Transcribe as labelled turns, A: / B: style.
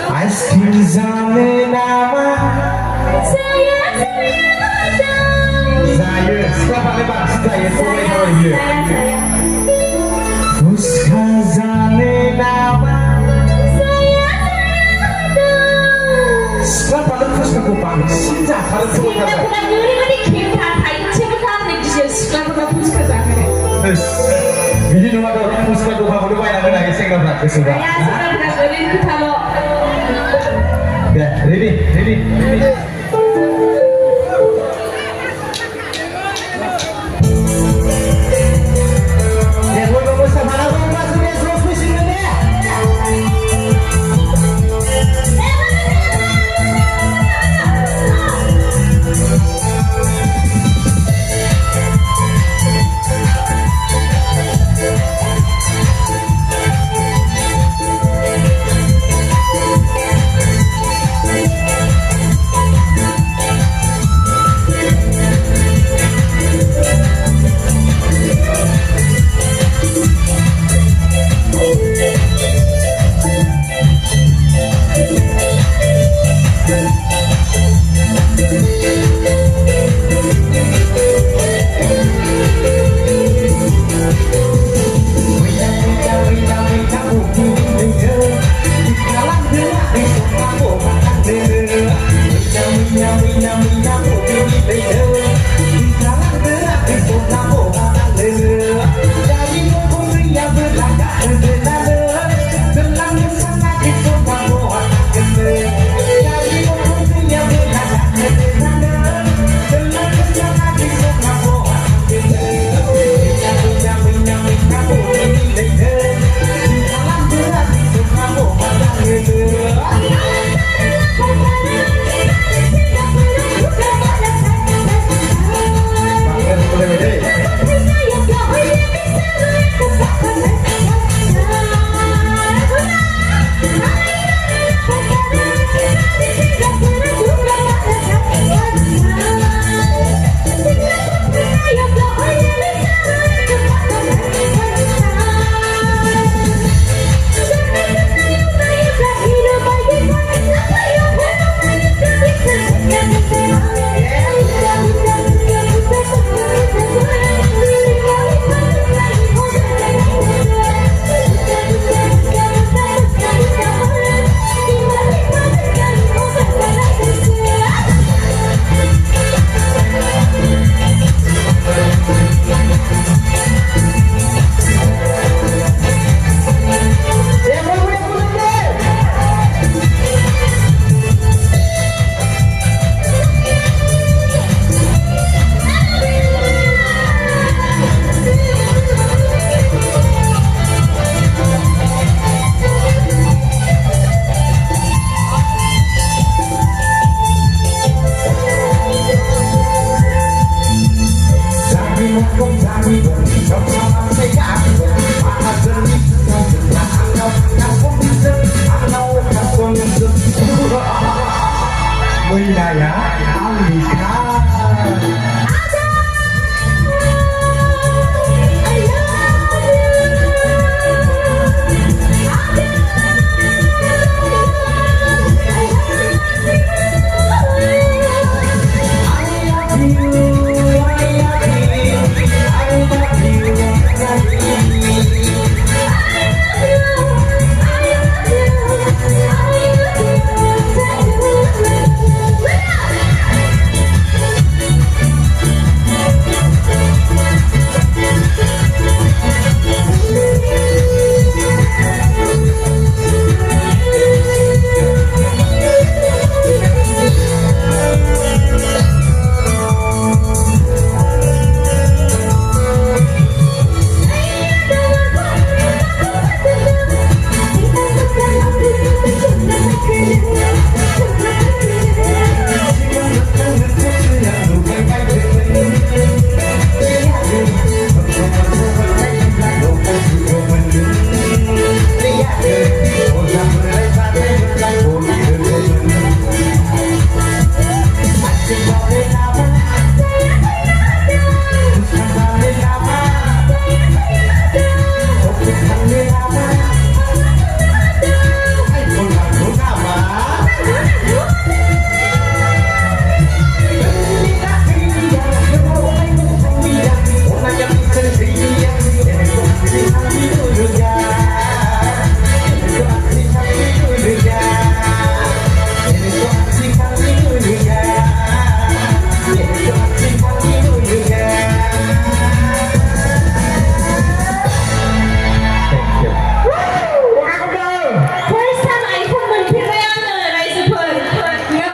A: Aşkın nama
B: Saya ada.
A: Saya siapa lebar saya boleh
B: Saya.
A: Fuska nama
B: Saya ada.
A: Siapa lebar fuska kupang Sinja kalau semua
B: Kita
A: kata
B: pernah nyuri kan di kita kain coba kan di sini sekolah kita pun kerja.
A: Terus Bini nomor dua fuska kupang Udah banyak ada lagi saya nggak berani sudah
B: Ya sudah pernah beli kita lo.
A: Ya ready